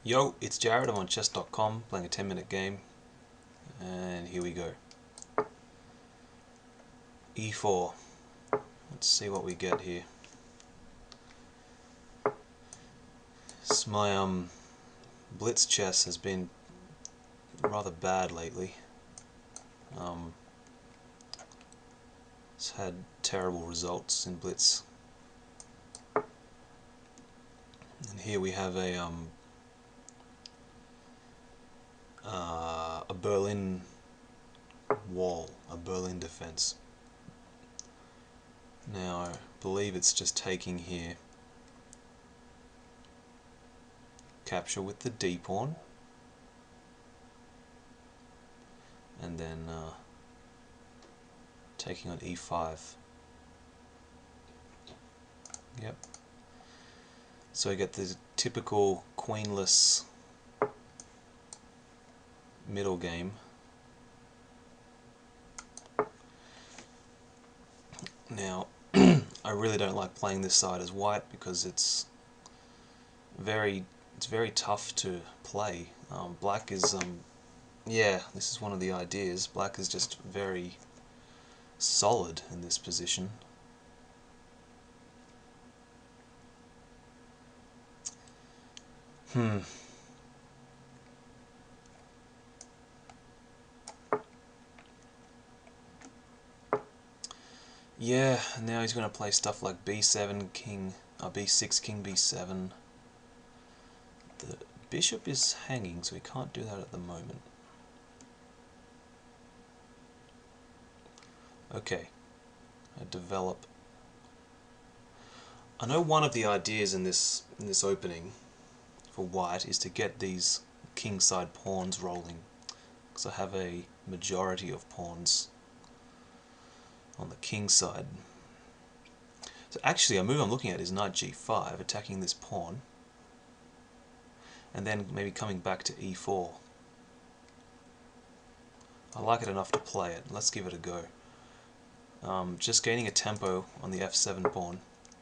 Yo, it's Jared. I'm on chess.com playing a 10-minute game, and here we go. E4. Let's see what we get here. My blitz chess has been rather bad lately. It's had terrible results in blitz. And here we have a Berlin wall, a Berlin defense. Now I believe it's just taking here. Capture with the D pawn, and then taking on E5. Yep. So we get the typical queenless middle game. Now, I really don't like playing this side as white because it's very tough to play. Black is yeah, this is one of the ideas. Black is just very solid in this position. Yeah, now he's going to play stuff like b7, king, b6, king b7. The bishop is hanging, so he can't do that at the moment. Okay, I develop. I know one of the ideas in this opening for white is to get these kingside pawns rolling, because I have a majority of pawns on the king side. So actually a move I'm looking at is knight g5, attacking this pawn, and then maybe coming back to e4. I like it enough to play it. Let's give it a go. Just gaining a tempo on the f7 pawn.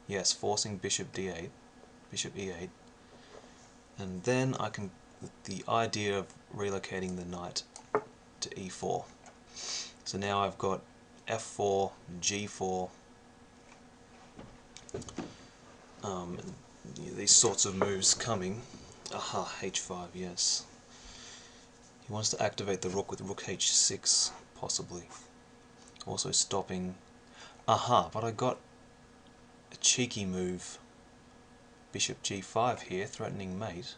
Yes, forcing bishop d8, bishop e8, and then I can, with the idea of relocating the knight to e4. So now I've got f4, g4, these sorts of moves coming. Aha, h5, yes. He wants to activate the rook with rook h6, possibly. Also stopping. Aha, but I got a cheeky move. Bishop g5 here, threatening mate.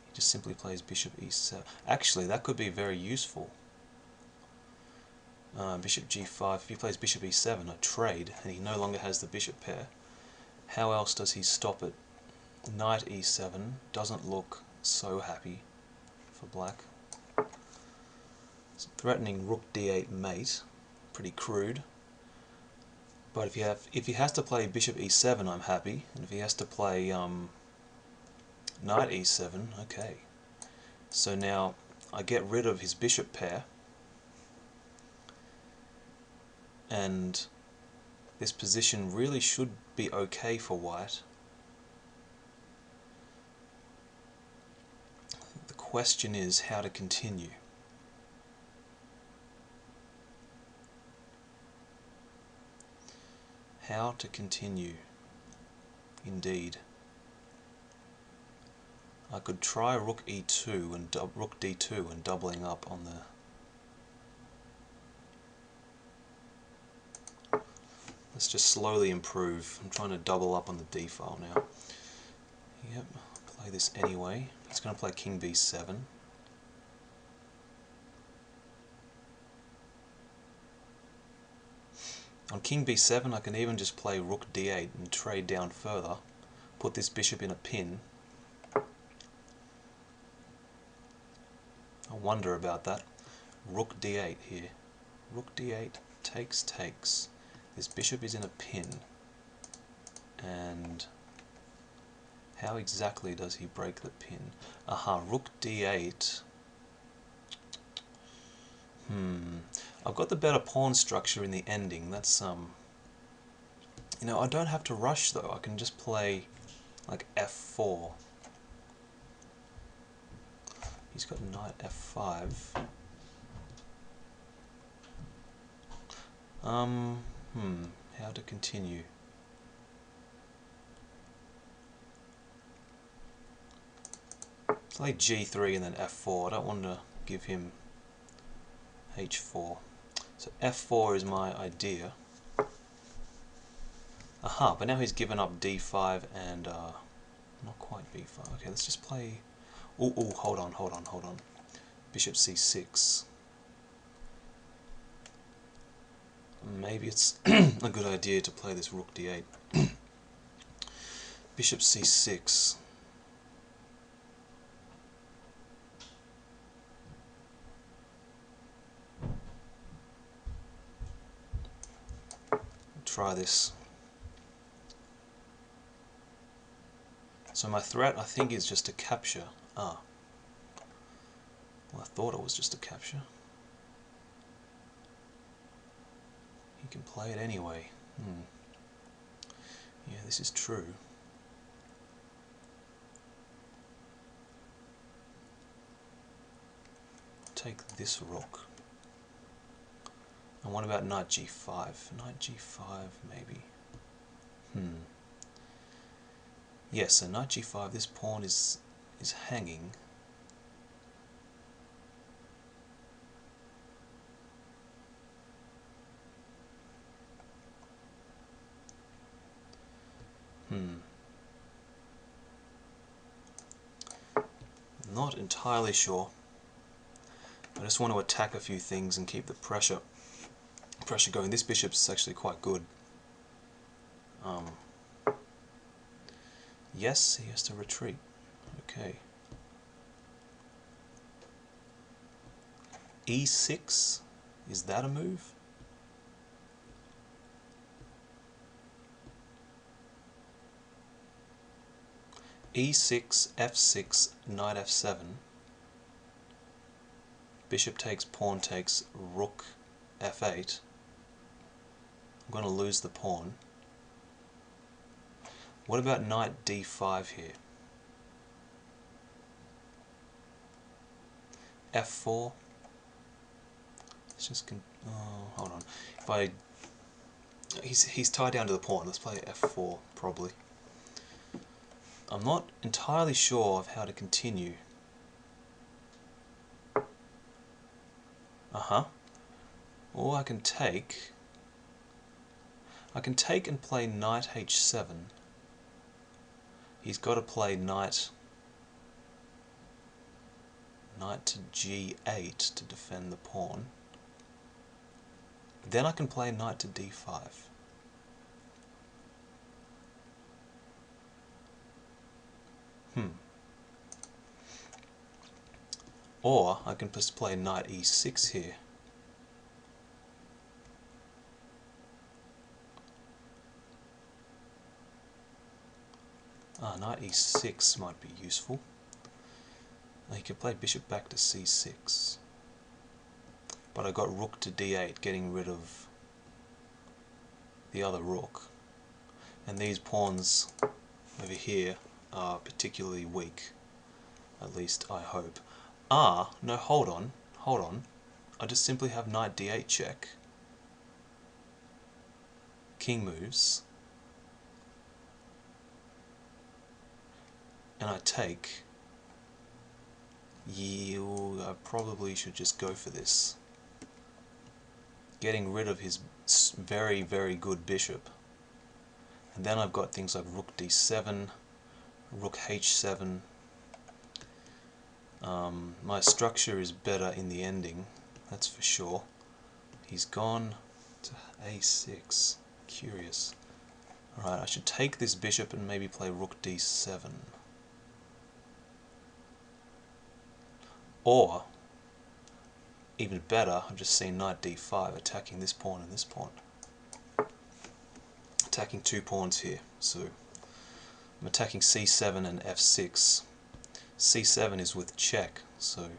He just simply plays bishop e7. Actually, that could be very useful. Bishop g5, if he plays bishop e7, I trade, and he no longer has the bishop pair. How else does he stop it? Knight e7 doesn't look so happy for black. So threatening rook d8 mate, pretty crude. But if he has to play bishop e7, I'm happy, and if he has to play knight e7, okay. So now I get rid of his bishop pair, and this position really should be okay for white. The question is how to continue. How to continue, indeed. I could try rook e2 and rook d2 and doubling up on the. Let's just slowly improve. I'm trying to double up on the d file now. Yep, play this anyway. He's going to play king b7. On king b7 I can even just play rook d8 and trade down further, put this bishop in a pin. I wonder about that. Rook d8 here. Rook d8 takes. This bishop is in a pin. And how exactly does he break the pin? Aha, rook d8. I've got the better pawn structure in the ending. That's you know, I don't have to rush though. I can just play like f4. He's got knight f5. How to continue? Play g3 and then f4. I don't want to give him h4. So f4 is my idea. Aha, but now he's given up d5 and not quite b5. Okay, let's just play. Oh, hold on. Bishop c6. Maybe it's a good idea to play this rook d8. Bishop c6. Try this. So my threat, I think, is just a capture. Well, I thought it was just a capture. He can play it anyway. Yeah, this is true. Take this rook. And what about knight g5? Knight g5, maybe. Yes, so knight g5, this pawn is hanging. Not entirely sure. I just want to attack a few things and keep the pressure going. This bishop's actually quite good. Yes, he has to retreat. Okay. e6, is that a move? e6, f6, knight f7. Bishop takes, pawn takes, rook f8. I'm going to lose the pawn. What about knight d5 here? f4. Let's just hold on. He's tied down to the pawn. Let's play f4 probably. I'm not entirely sure of how to continue. Or I can take and play knight h7. He's got to play knight to g8 to defend the pawn. Then I can play knight to d5. Or I can just play knight e6 here. Knight e6 might be useful. Now you can play bishop back to c6. But I got rook to d8, getting rid of the other rook. And these pawns over here are particularly weak. At least I hope. No, hold on. I just simply have knight d8 check. King moves. And I take. I probably should just go for this. Getting rid of his very, very good bishop. And then I've got things like rook d7, rook h7. My structure is better in the ending, that's for sure. He's gone to a6. Curious. Alright, I should take this bishop and maybe play rook d7. Or, even better, I've just seen knight d5 attacking this pawn and this pawn. Attacking two pawns here. So I'm attacking c7 and f6. c7 is with check, so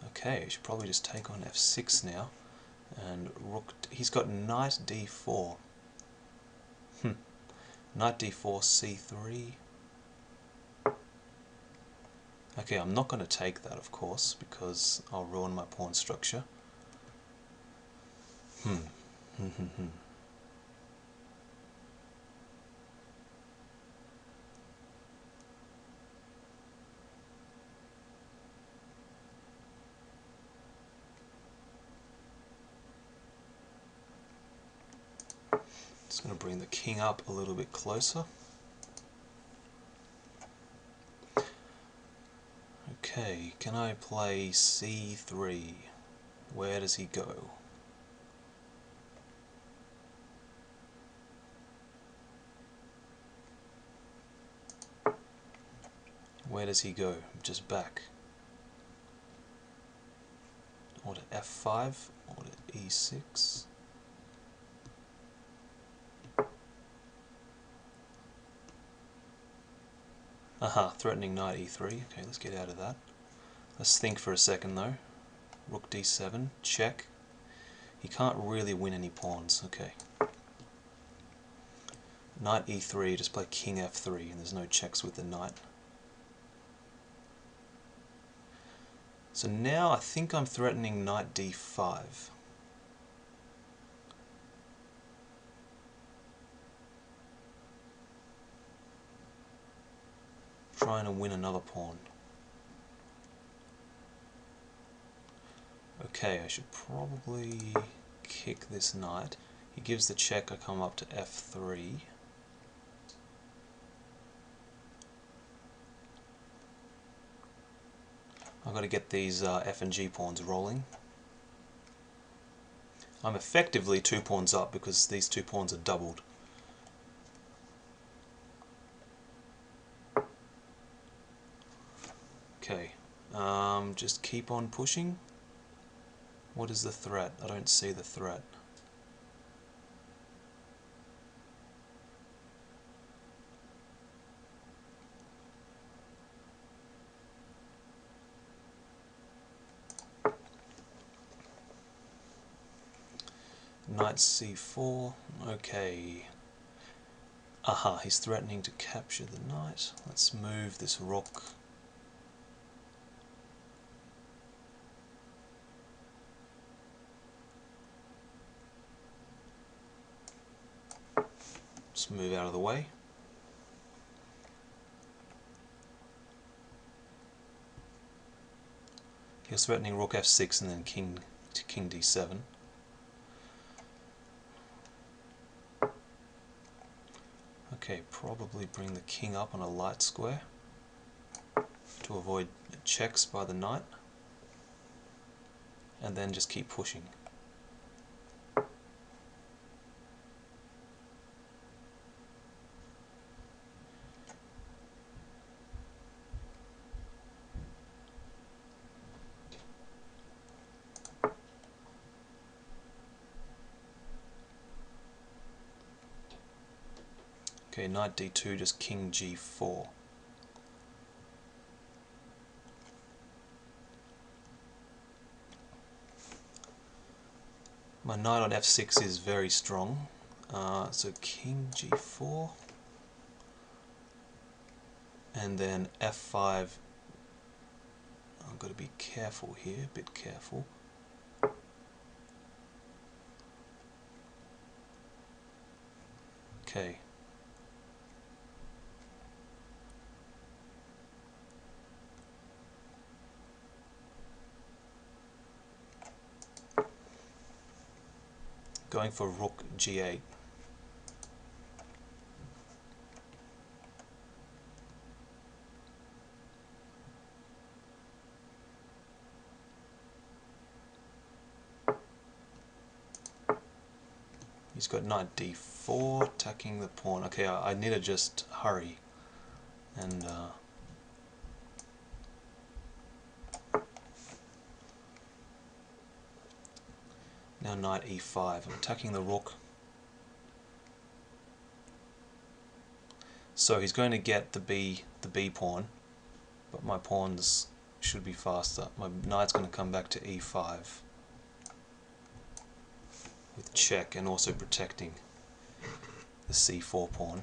okay, I should probably just take on f6 now. And rook, he's got knight d4. Knight d4, c3. Okay, I'm not going to take that, of course, because I'll ruin my pawn structure. Just going to bring the king up a little bit closer. Okay, can I play c3? Where does he go? Where does he go? Just back. Or to f5, or to e6. Aha, threatening knight e3. Okay, let's get out of that. Let's think for a second though. Rook d7, check. He can't really win any pawns. Okay. Knight e3, just play king f3, and there's no checks with the knight. So now I think I'm threatening knight d5. Trying to win another pawn. Okay, I should probably kick this knight. He gives the check, I come up to f3. I've got to get these f and g pawns rolling. I'm effectively 2 pawns up because these 2 pawns are doubled. Okay, just keep on pushing. What is the threat? I don't see the threat. Knight c4, okay. Aha, he's threatening to capture the knight. Let's move this rook. Just move out of the way. He was threatening rook f6 and then king to king d7. Okay, probably bring the king up on a light square to avoid checks by the knight, and then just keep pushing. Okay, knight d2, just king g4. My knight on f6 is very strong, so king g4, and then f5. I've got to be careful here, a bit careful. Okay. Going for rook g8. He's got knight d4, attacking the pawn. Okay, I need to just hurry. And now knight e5. I'm attacking the rook. So he's going to get the B pawn, but my pawns should be faster. My knight's going to come back to e5 with check, and also protecting the c4 pawn.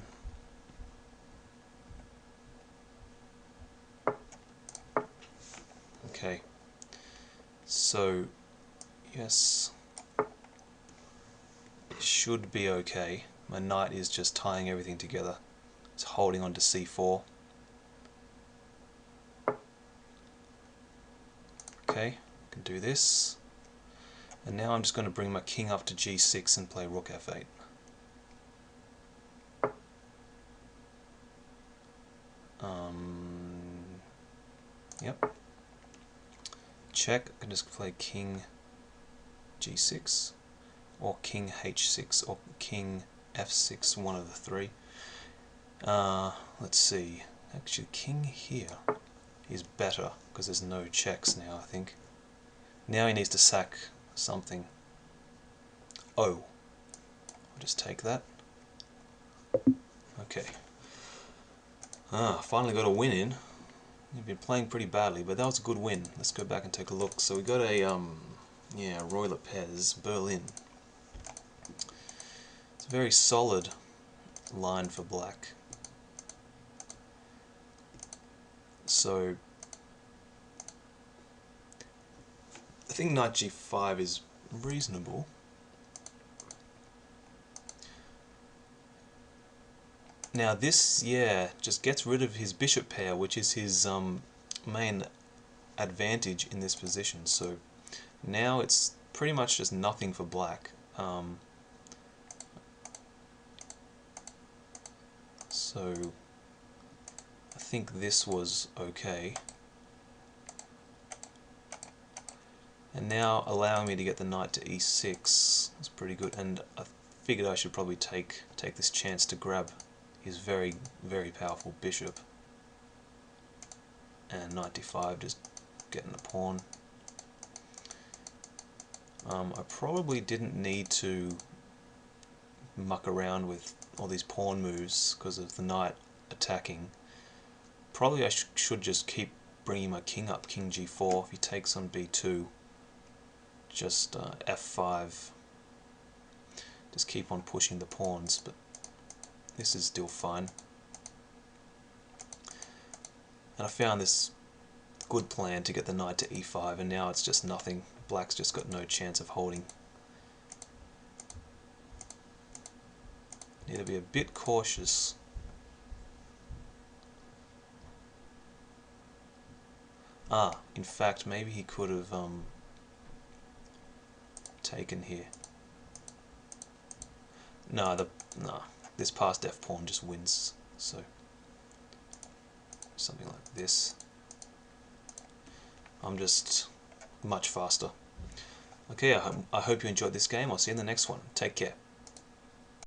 Okay, so yes, it should be okay. My knight is just tying everything together. It's holding on to c4. Okay, I can do this. And now I'm just going to bring my king up to g6 and play rook f8. Yep. Check. I can just play king g6 or king h6 or king f6, one of the three. Let's see. Actually, king here is better because there's no checks now, I think. Now he needs to sack something. Oh. I'll just take that. Okay. Finally got a win in. You've been playing pretty badly, but that was a good win. Let's go back and take a look. So we got a, Ruy Lopez, Berlin. It's a very solid line for black. So I think knight g5 is reasonable. Now this, just gets rid of his bishop pair, which is his main advantage in this position. So now it's pretty much just nothing for black. So I think this was okay. And now allowing me to get the knight to e6 is pretty good. And I figured I should probably take this chance to grab his very, very powerful bishop. And knight d5, just getting the pawn. I probably didn't need to muck around with all these pawn moves because of the knight attacking. Probably I should just keep bringing my king up, king g4. If he takes on b2, just f5. Just keep on pushing the pawns, but this is still fine. And I found this good plan to get the knight to e5, and now it's just nothing. Black's just got no chance of holding. Need to be a bit cautious. In fact, maybe he could have taken here. No, this passed f pawn just wins. So something like this. I'm just much faster. Okay, I hope you enjoyed this game. I'll see you in the next one. Take care.